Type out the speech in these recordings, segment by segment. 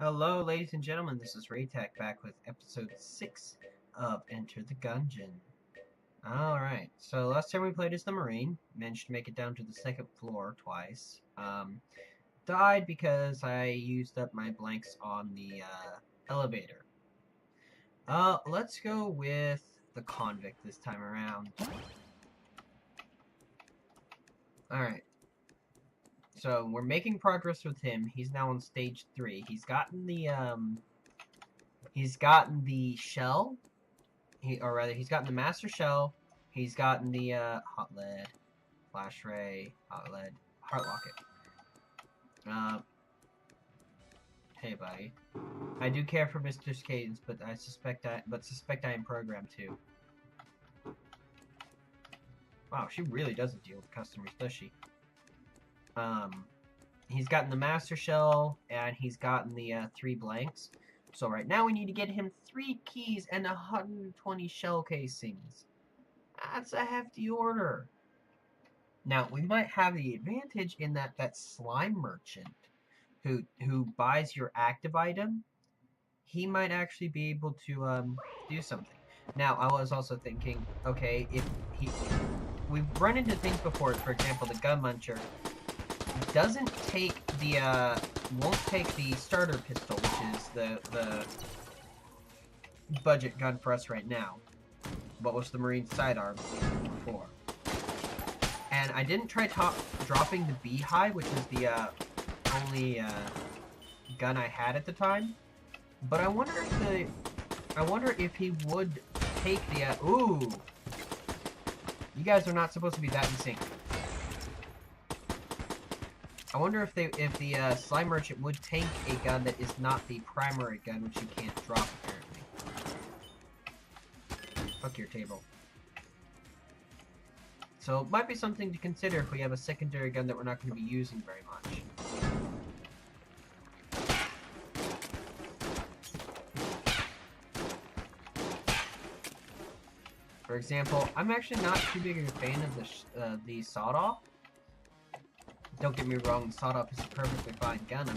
Hello, ladies and gentlemen, this is Reytac back with episode 6 of Enter the Gungeon. Alright, so last time we played as the Marine, managed to make it down to the second floor twice. Died because I used up my blanks on the elevator. Let's go with the convict this time around. Alright. So we're making progress with him. He's now on stage 3. He's gotten the shell. He's gotten the master shell. He's gotten the hot lead, flash ray, hot lead, heart locket. Hey buddy. I do care for Mr. Cadence, but suspect I am programmed too. Wow, she really doesn't deal with customers, does she? He's gotten the master shell, and he's gotten the 3 blanks. So right now we need to get him 3 keys and 120 shell casings. That's a hefty order. Now, we might have the advantage in that slime merchant who buys your active item, he might actually be able to do something. Now, I was also thinking, okay, we've run into things before, for example, the gun muncher doesn't take the won't take the starter pistol, which is the budget gun for us right now. What was the Marine sidearm before? And I didn't try dropping the beehive, which was the only gun I had at the time. But I wonder if he would take the ooh. You guys are not supposed to be that in sync. I wonder if the slime merchant would take a gun that is not the primary gun, which you can't drop apparently. Fuck your table. So it might be something to consider if we have a secondary gun that we're not going to be using very much. For example, I'm actually not too big of a fan of the sawed-off. Don't get me wrong, the sawed-off is a perfectly fine gun.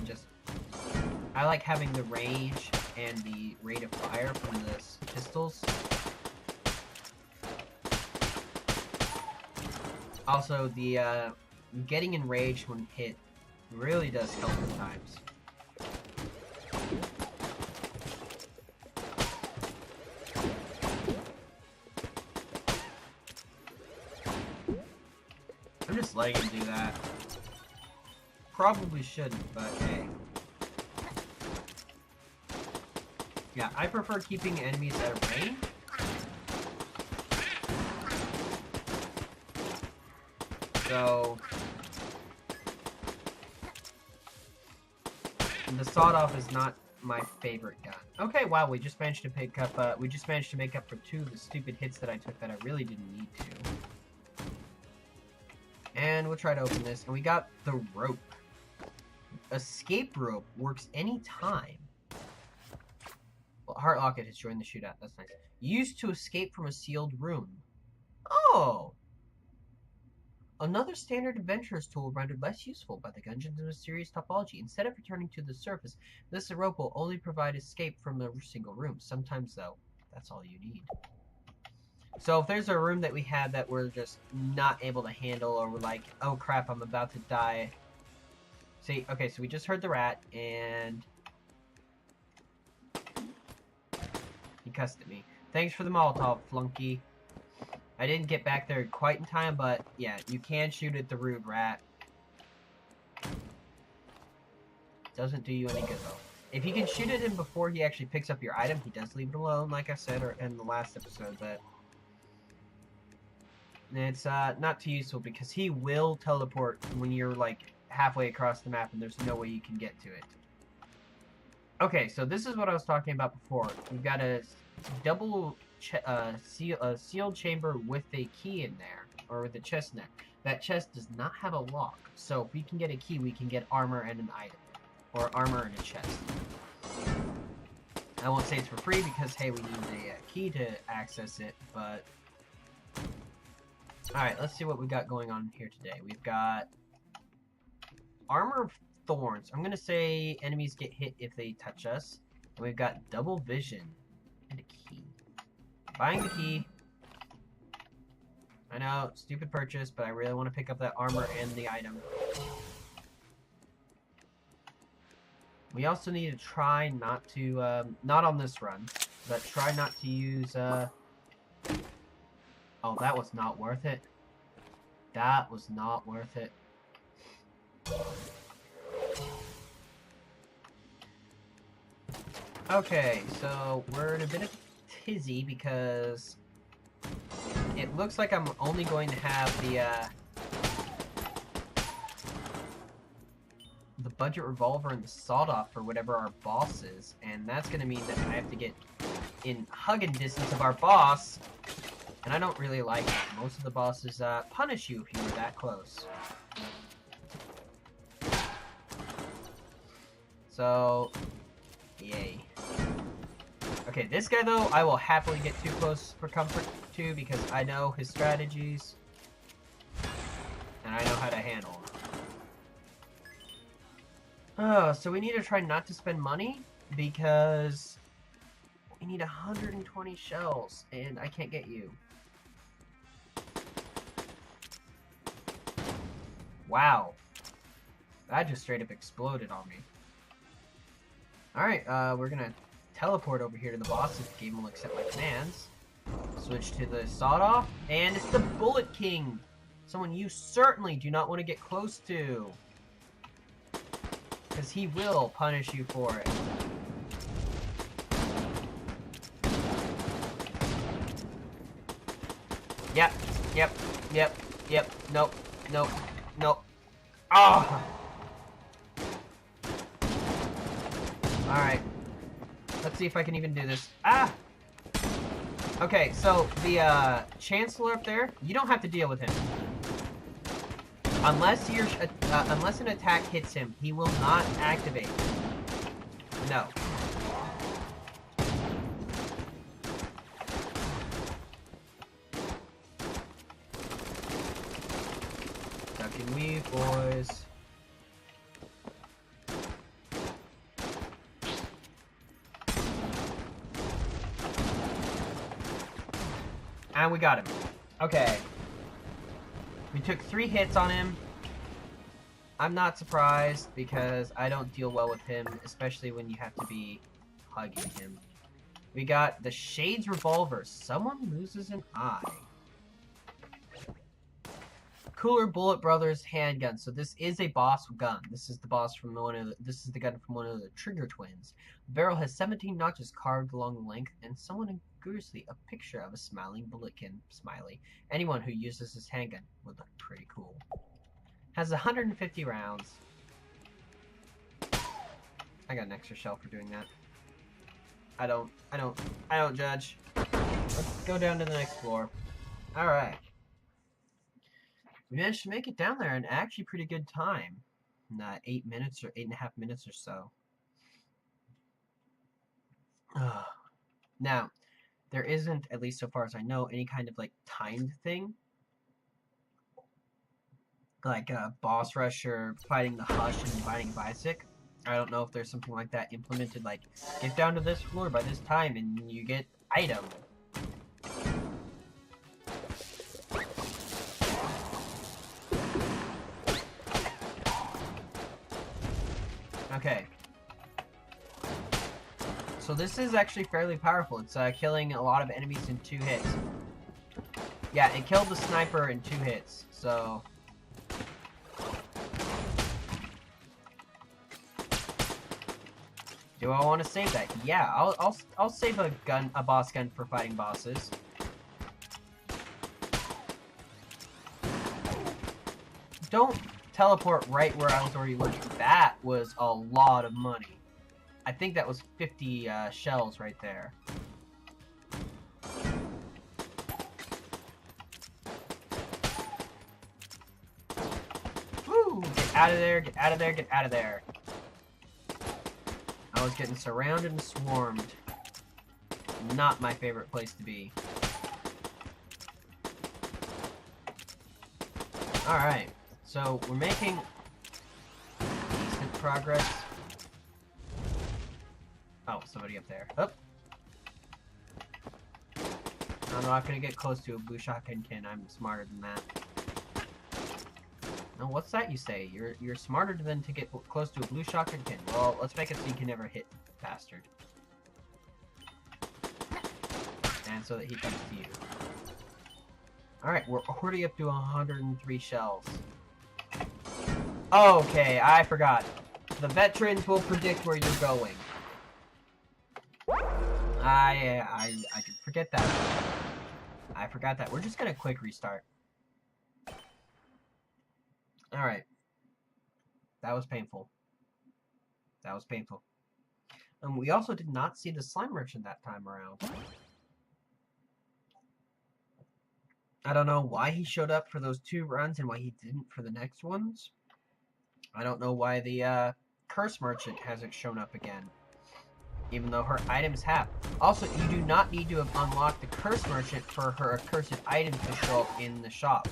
I like having the range and the rate of fire from the pistols. Also, the getting enraged when hit really does help at times. I'm just letting him do that. Probably shouldn't, but hey. Yeah, I prefer keeping enemies at a range. So the sawed-off is not my favorite gun. Okay, wow, we just managed to make up for 2 of the stupid hits that I took that I really didn't need to. And we'll try to open this, and we got the rope. Escape rope works anytime. Well, heart locket has joined the shootout. That's nice. Used to escape from a sealed room. Oh! Another standard adventurer's tool rendered less useful by the Gungeon's mysterious topology. Instead of returning to the surface, this rope will only provide escape from a single room. Sometimes, though, that's all you need. So if there's a room that we had that we're just not able to handle, or we're like, oh crap, I'm about to die. See, okay, so we just heard the rat, and he cussed at me. Thanks for the Molotov, flunky. I didn't get back there quite in time, but yeah, you can shoot at the rude rat. Doesn't do you any good, though. If you can shoot at him before he actually picks up your item, he does leave it alone, like I said in the last episode, but it's not too useful because he will teleport when you're, like, halfway across the map and there's no way you can get to it. Okay, so this is what I was talking about before. We've got a double sealed chamber with a key in there, or with a chest in there. That chest does not have a lock, so if we can get a key, we can get armor and an item, or armor and a chest. I won't say it's for free because, hey, we need a key to access it, but alright, let's see what we got going on here today. We've got armor thorns. I'm gonna say enemies get hit if they touch us. And we've got double vision and a key. Buying the key. I know, stupid purchase, but I really want to pick up that armor and the item. We also need to try not to, not on this run, but try not to use, oh, that was not worth it. That was not worth it. Okay, so we're in a bit of a tizzy because it looks like I'm only going to have the budget revolver and the sawed-off for whatever our boss is, and that's going to mean that I have to get in hugging distance of our boss, and I don't really like it. Most of the bosses punish you if you were that close. So, yay. Okay, this guy though, I will happily get too close for comfort to because I know his strategies and I know how to handle him. Oh, so we need to try not to spend money because we need 120 shells and I can't get you. Wow. That just straight up exploded on me. Alright, we're gonna teleport over here to the boss if the game will accept my commands. Switch to the sawed-off, and it's the Bullet King! Someone you certainly do not want to get close to. Because he will punish you for it. Yep, nope, Ah! Alright. Let's see if I can even do this. Ah! Okay, so the Chancellor up there, you don't have to deal with him. Unless an attack hits him, he will not activate. No. Duck and weave, boys. And we got him. Okay. We took 3 hits on him. I'm not surprised because I don't deal well with him, especially when you have to be hugging him. We got the Shades Revolver. Someone loses an eye. Cooler Bullet Brothers handgun. So this is a boss gun. This is the boss from this is the gun from one of the Trigger twins. The barrel has 17 notches carved along the length, and somewhat curiously, a picture of a smiling bulletkin smiley. Anyone who uses this handgun would look pretty cool. Has 150 rounds. I got an extra shell for doing that. I don't judge. Let's go down to the next floor. Alright. We managed to make it down there in actually pretty good time. In 8 minutes or 8.5 minutes or so. Now, there isn't, at least so far as I know, any kind of like timed thing. Like boss rush or fighting the Hush and fighting Visik. I don't know if there's something like that implemented, like get down to this floor by this time and you get item. Okay. So this is actually fairly powerful. It's killing a lot of enemies in 2 hits. Yeah, it killed the sniper in 2 hits. So do I want to save that? Yeah, I'll save a boss gun for fighting bosses. Don't teleport right where I was already looking. That was a lot of money. I think that was 50 shells right there. Woo! Get out of there, get out of there, get out of there. I was getting surrounded and swarmed. Not my favorite place to be. Alright, so we're making decent progress. Oh, somebody up there. Oh. I'm not gonna get close to a blue shotgun tin. I'm smarter than that. No, what's that you say? You're smarter than to get close to a blue shotgun tin. Well, let's make it so you can never hit, bastard. And so that he comes to you. Alright, we're already up to 103 shells. Okay, I forgot. The veterans will predict where you're going. I did forget that. I forgot that. We're just gonna quick restart. Alright. That was painful. That was painful. And we also did not see the slime merchant that time around. I don't know why he showed up for those 2 runs and why he didn't for the next ones. I don't know why the curse merchant hasn't shown up again, even though her items have. Also, you do not need to have unlocked the curse merchant for her accursed items to show up in the shop.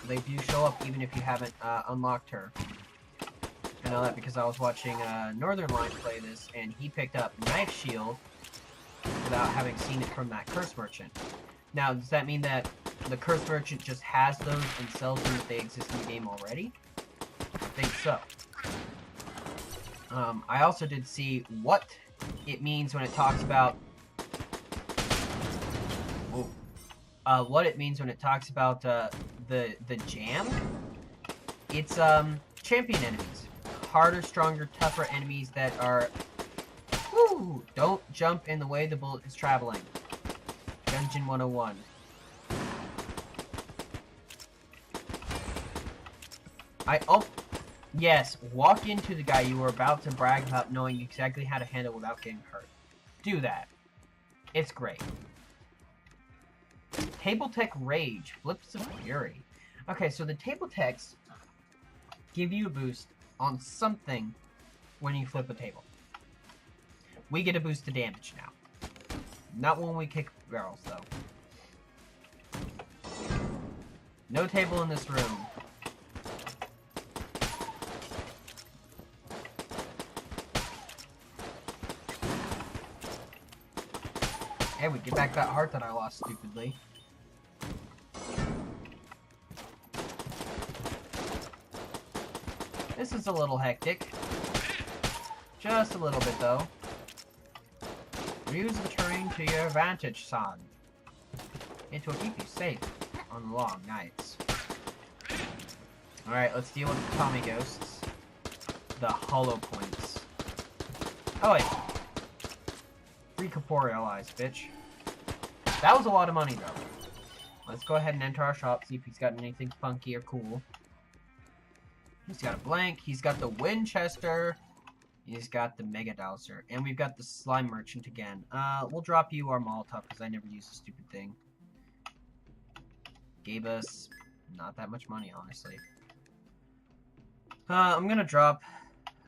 They do show up even if you haven't unlocked her. I know that because I was watching Northern Line play this, and he picked up Knife Shield without having seen it from that curse merchant. Now, does that mean that the curse merchant just has those and sells them if they exist in the game already? I think so. I also did see what it means when it talks about... what it means when it talks about the jam. It's champion enemies. Harder, stronger, tougher enemies that are... Woo! Don't jump in the way the bullet is traveling. Gungeon 101. Yes, walk into the guy you were about to brag about knowing exactly how to handle without getting hurt. Do that. It's great. Table Tech Rage. Flips of Fury. Okay, so the Table Techs give you a boost on something when you flip a table. We get a boost to damage now. Not when we kick barrels, though. No table in this room. Hey, we get back that heart that I lost stupidly. This is a little hectic. Just a little bit, though. Use the terrain to your advantage, son. It will keep you safe on long nights. Alright, let's deal with the Tommy Ghosts. The hollow points. Oh wait. Recorporealize, bitch. That was a lot of money, though. Let's go ahead and enter our shop, see if he's got anything funky or cool. He's got a blank, he's got the Winchester, he's got the Mega Dowser, and we've got the Slime Merchant again. We'll drop you our Molotov, because I never use the stupid thing. Gave us not that much money, honestly. I'm gonna drop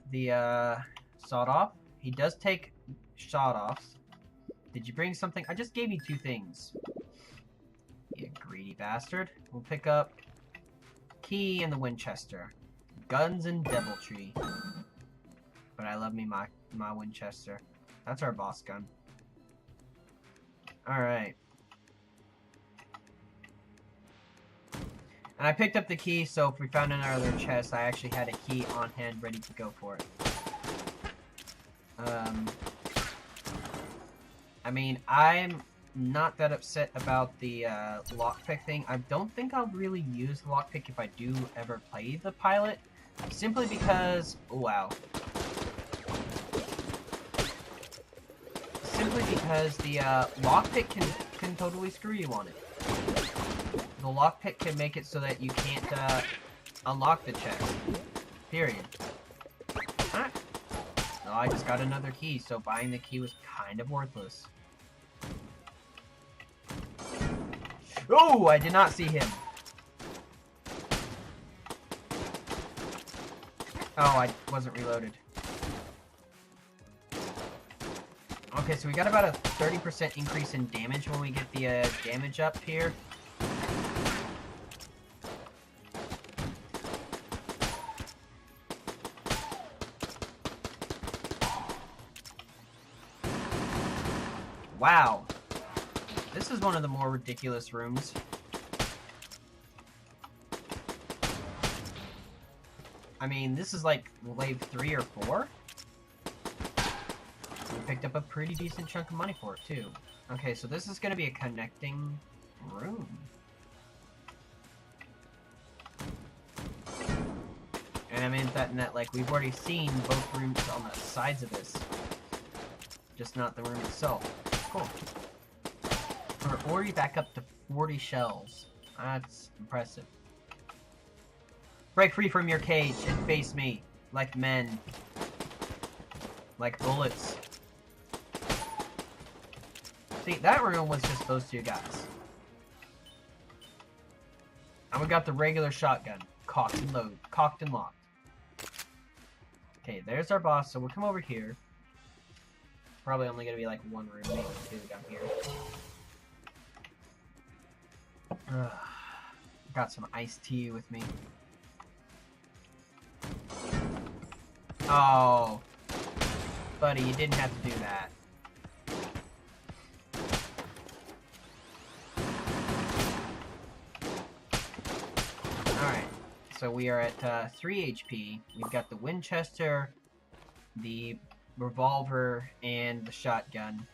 the Sawed-Off. He does take Sawed-Offs. Did you bring something? I just gave you 2 things. You greedy bastard. We'll pick up Key and the Winchester. Guns and Deviltry. But I love me my Winchester. That's our boss gun. Alright. And I picked up the key, so if we found another chest, I actually had a key on hand ready to go for it. I mean, I'm not that upset about the lockpick thing. I don't think I'll really use the lockpick if I do ever play the pilot. Simply because... wow. Simply because the lockpick can totally screw you on it. The lockpick can make it so that you can't unlock the chest. Period. Huh? No, I just got another key, so buying the key was kind of worthless. Oh, I did not see him. Oh, I wasn't reloaded. Okay, so we got about a 30% increase in damage when we get the damage up here. Wow. This is one of the more ridiculous rooms. I mean, this is like wave 3 or 4. We picked up a pretty decent chunk of money for it, too. Okay, so this is going to be a connecting room. And I mean that, like, we've already seen both rooms on the sides of this. Just not the room itself. Cool. We're already back up to 40 shells. That's impressive. Break free from your cage and face me. Like men. Like bullets. See, that room was just those two guys. And we got the regular shotgun. Cocked and locked. Okay, there's our boss, so we'll come over here. Probably only gonna be like one room, maybe two down here. Got some iced tea with me. Oh, buddy, you didn't have to do that. Alright, so we are at 3 HP. We've got the Winchester, the revolver, and the shotgun.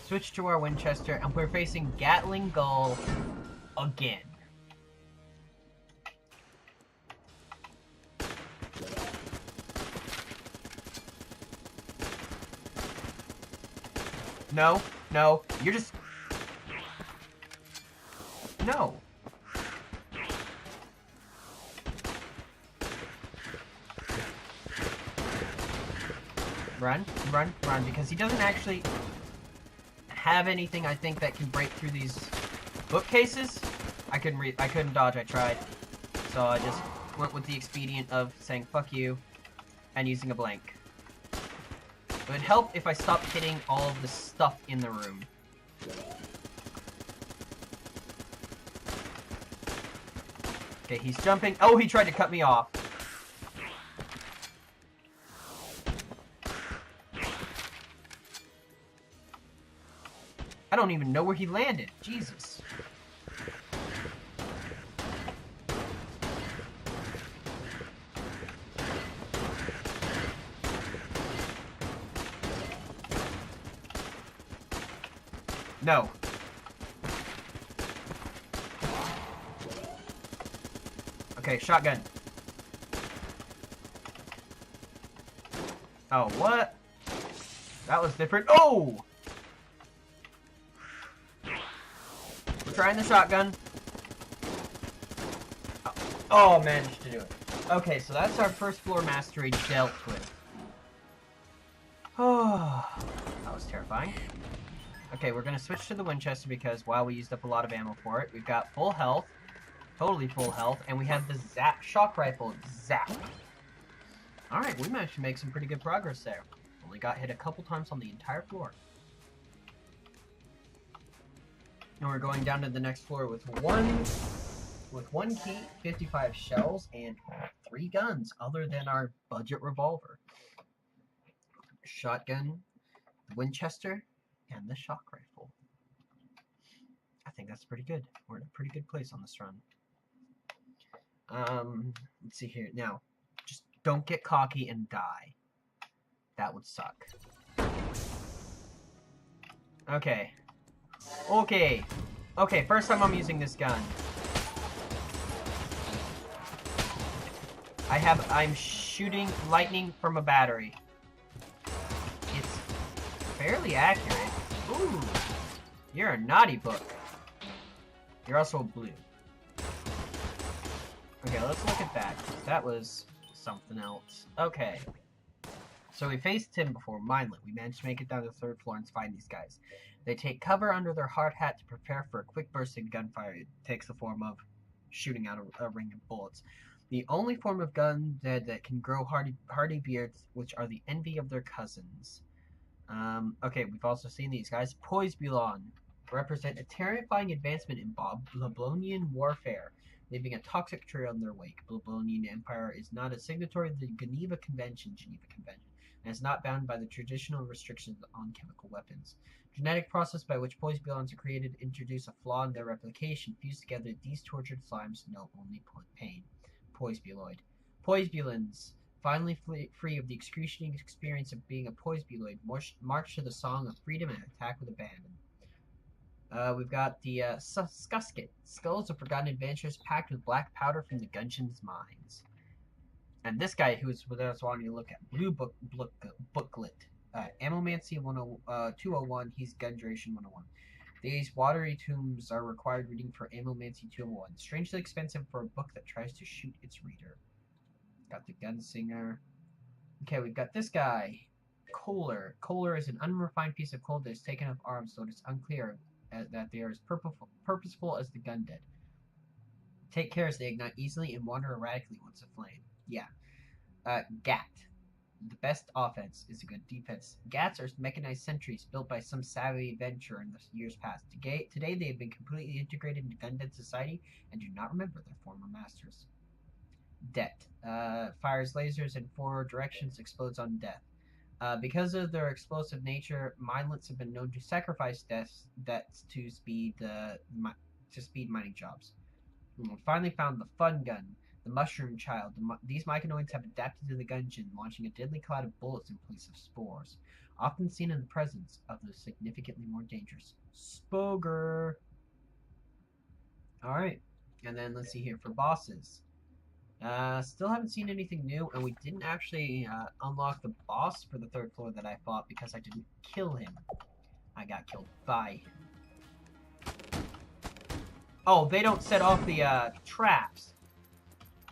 Switch to our Winchester, and we're facing Gatling Gull again. No, no, you're just... No. Run, run, run, because he doesn't actually have anything, I think, that can break through these bookcases. I couldn't dodge, I tried. So I just went with the expedient of saying, fuck you, and using a blank. It would help if I stopped hitting all of the stuff in the room. Okay, he's jumping. Oh, he tried to cut me off. I don't even know where he landed. Jesus. No. Okay, shotgun. Oh, what? That was different. Oh! We're trying the shotgun. Oh, managed to do it. Okay, so that's our first floor mastery dealt with. Oh, that was terrifying. Okay, we're gonna switch to the Winchester because, wow, we used up a lot of ammo for it. We've got full health, totally full health, and we have the Zap shock rifle. Zap. Alright, we managed to make some pretty good progress there. Only got hit a couple times on the entire floor. And we're going down to the next floor with one key, 55 shells, and 3 guns, other than our budget revolver. Shotgun, the Winchester, and the shock rifle. I think that's pretty good. We're in a pretty good place on this run. Let's see here. Now, just don't get cocky and die. That would suck. Okay. Okay. Okay, first time I'm using this gun. I'm shooting lightning from a battery. It's fairly accurate. Ooh, you're a naughty book. You're also blue. Okay, let's look at that. That was something else. Okay. So we faced him before, mindlet. We managed to make it down to the 3rd floor and find these guys. They take cover under their hard hat to prepare for a quick burst of gunfire. It takes the form of shooting out a ring of bullets. The only form of gun that can grow hardy beards, which are the envy of their cousins. Okay, we've also seen these guys. Poise Bulon represent a terrifying advancement in Babylonian warfare, leaving a toxic trail in their wake. Babylonian Empire is not a signatory of the Geneva Convention. and is not bound by the traditional restrictions on chemical weapons. Genetic process by which poisebulons are created introduce a flaw in their replication. Fused together, these tortured slimes know only pain. Poisbuloid. Poisbulons, finally free of the excruciating experience of being a poisbuloid, march to the song of freedom and attack with abandon. We've got the Skusket, skulls of forgotten adventures packed with black powder from the Gungeon's mines. And this guy who's with us wanting to look at Blue Booklet. Ammomancy 201, he's Gun Duration 101. These watery tombs are required reading for Ammomancy 201. Strangely expensive for a book that tries to shoot its reader. Got the Gunslinger. Okay, we've got this guy. Kohler. Kohler is an unrefined piece of coal that is taken off arms, so it is unclear that they are as purposeful as the gun dead. Take care as they ignite easily and wander erratically once aflame. Yeah. Gat. The best offense is a good defense. Gats are mechanized sentries built by some savvy adventurer in the years past. Today they have been completely integrated into gun-dead society and do not remember their former masters. Det. Fires lasers in 4 directions, explodes on death. Because of their explosive nature, minelets have been known to sacrifice debts to speed mining jobs. We finally found the fun gun. The Mushroom Child. These myconoids have adapted to the Gungeon, launching a deadly cloud of bullets in place of spores, often seen in the presence of the significantly more dangerous Spoger. Alright, and then let's see here for bosses. Still haven't seen anything new, and we didn't actually unlock the boss for the 3rd floor that I fought because I didn't kill him. I got killed by him. Oh, they don't set off the traps.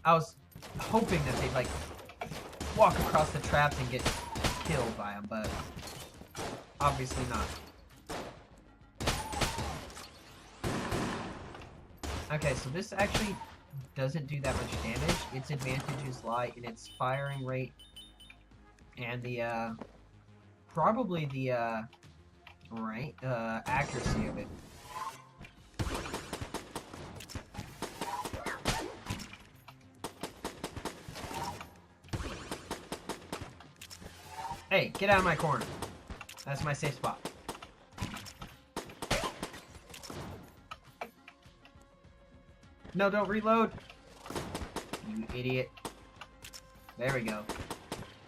I was hoping that they'd, like, walk across the traps and get killed by them, but obviously not. Okay, so this actually doesn't do that much damage. Its advantages lie in its firing rate and the, probably the, accuracy of it. Hey, get out of my corner. That's my safe spot. No, don't reload. You idiot. There we go.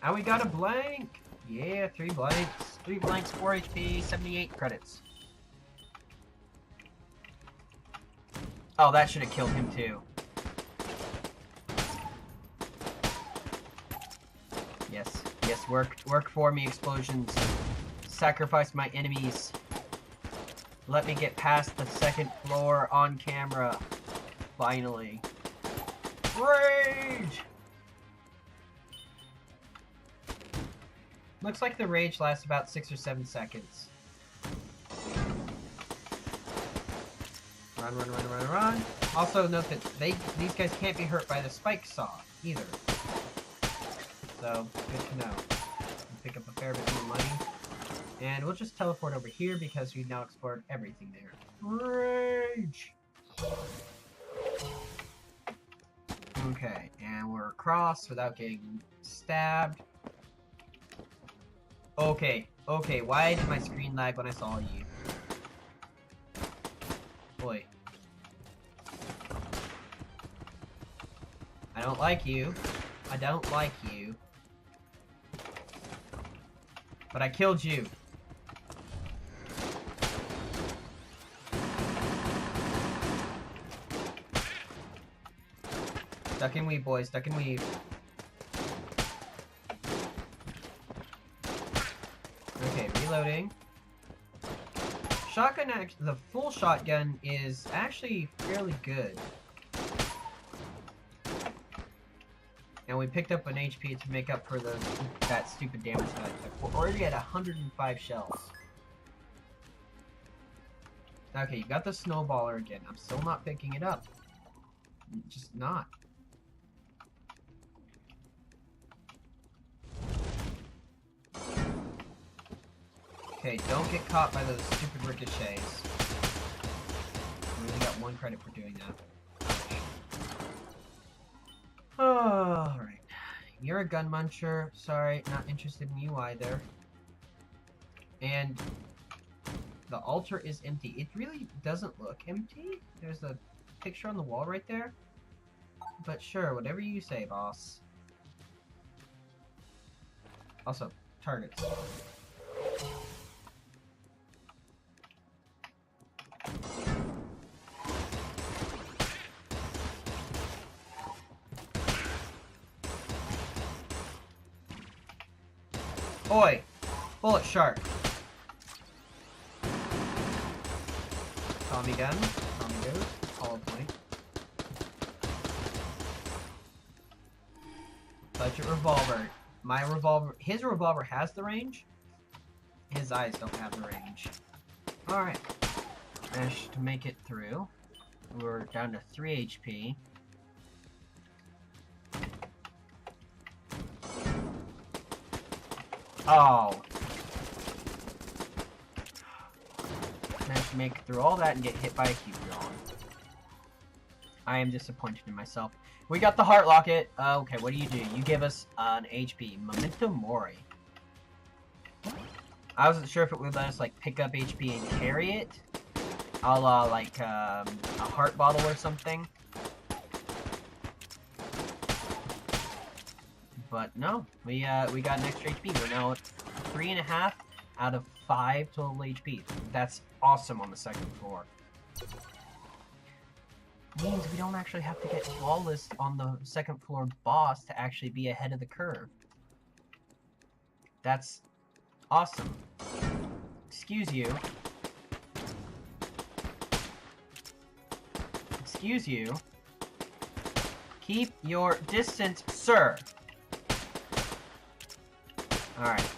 And we got a blank. Yeah, 3 blanks. 3 blanks, 4 HP, 78 credits. Oh, that should have killed him too. Yes. Yes, work for me, explosions. Sacrifice my enemies. Let me get past the 2nd floor on camera. Finally. Rage! Looks like the rage lasts about 6 or 7 seconds. Run. Also note that these guys can't be hurt by the spike saw either. So, good to know. We'll pick up a fair bit more money. And we'll just teleport over here because we've now explored everything there. Rage! Okay, and we're across without getting stabbed. Okay, why did my screen lag when I saw you? Boy. I don't like you. I don't like you. But I killed you. Duck and weave, boys. Duck and weave. Okay, reloading. Shotgun, the full shotgun is actually fairly good. And we picked up an HP to make up for that stupid damage that I took. We're already at 105 shells. Okay, you got the snowballer again. I'm still not picking it up. Just not. Okay, don't get caught by those stupid ricochets. We only got 1 credit for doing that. Alright. you're a gun muncher. Sorry, not interested in you either. And the altar is empty. It really doesn't look empty. There's a picture on the wall right there. But sure, whatever you say, boss. Also, targets. Oi! Bullet shark. Tommy gun. Tommy goes. Hollow point. Budget revolver. My revolver. His revolver has the range. His eyes don't have the range. Alright. Managed to make it through. We're down to 3 HP. Oh. Managed to make it through all that and get hit by a cube drone. I am disappointed in myself. We got the heart locket. Okay, what do? You give us an HP. Memento Mori. I wasn't sure if it would let us, like, pick up HP and carry it. A la, like, a heart bottle or something. But no, we got an extra HP. We're now at 3.5 out of 5 total HP. That's awesome on the second floor. Means we don't actually have to get flawless on the second floor boss to actually be ahead of the curve. That's awesome. Excuse you. Excuse you. Keep your distance, sir. Alright.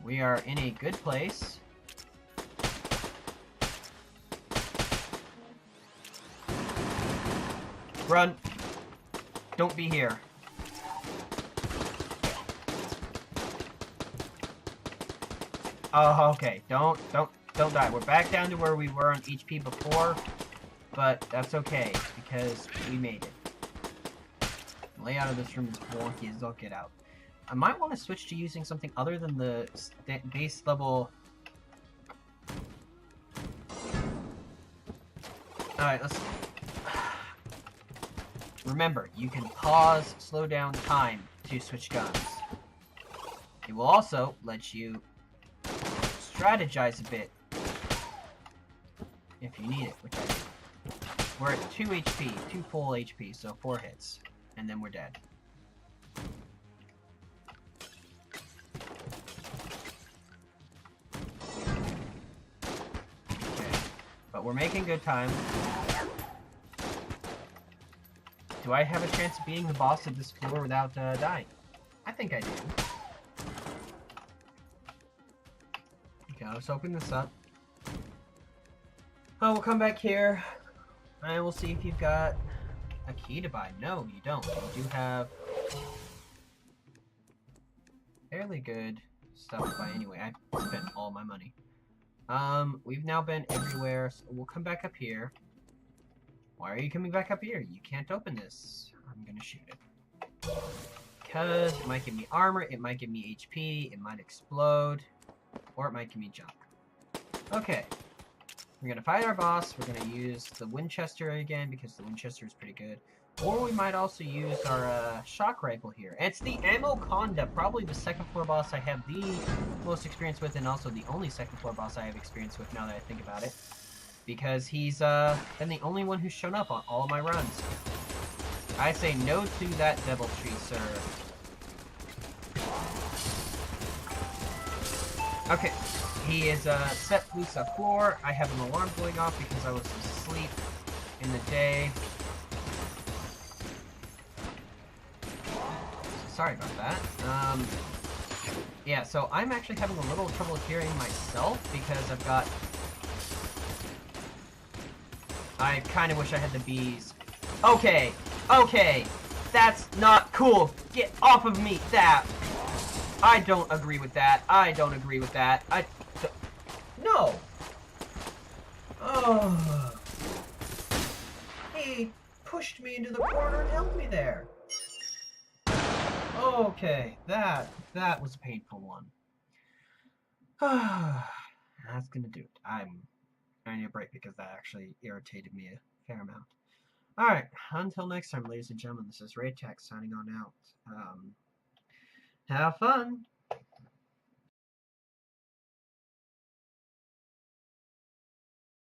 We are in a good place. Run! Don't be here. Oh, okay. Don't die. We're back down to where we were on HP before, but that's okay because we made it. The layout of this room is wonky as all get out. I might want to switch to using something other than the base level. Alright, let's... Remember, you can pause, slow down time to switch guns. It will also let you strategize a bit if you need it, which I do. We're at 2 HP, 2 full HP, so 4 hits, and then we're dead. Okay, but we're making good time. Do I have a chance of beating the boss of this floor without dying? I think I do. Okay, let's open this up. Oh, we'll come back here, and we'll see if you've got a key to buy. No, you don't. You do have fairly good stuff to buy anyway. I spent all my money. We've now been everywhere, so we'll come back up here. Why are you coming back up here? You can't open this. I'm gonna shoot it. Because it might give me armor, it might give me HP, it might explode, or it might give me junk. Okay. We're gonna fight our boss, we're gonna use the Winchester again, because the Winchester is pretty good. Or we might also use our shock rifle here. It's the Ammmocondon't, probably the second floor boss I have the most experience with, and also the only second floor boss I have experience with now that I think about it. Because he's been the only one who's shown up on all of my runs. I say no to that deviltry, sir. Okay, he is set loose on floor. I have an alarm going off because I was asleep in the day. Sorry about that. Yeah, so I'm actually having a little trouble hearing myself because I've got... I kind of wish I had the bees. Okay, okay, that's not cool. Get off of me, that. I don't agree with that. I don't agree with that. No. Oh. He pushed me into the corner and held me there. Okay, that was a painful one. That's gonna do it. I need a break because that actually irritated me a fair amount. Alright, until next time, ladies and gentlemen, this is Reytac signing on out. Have fun!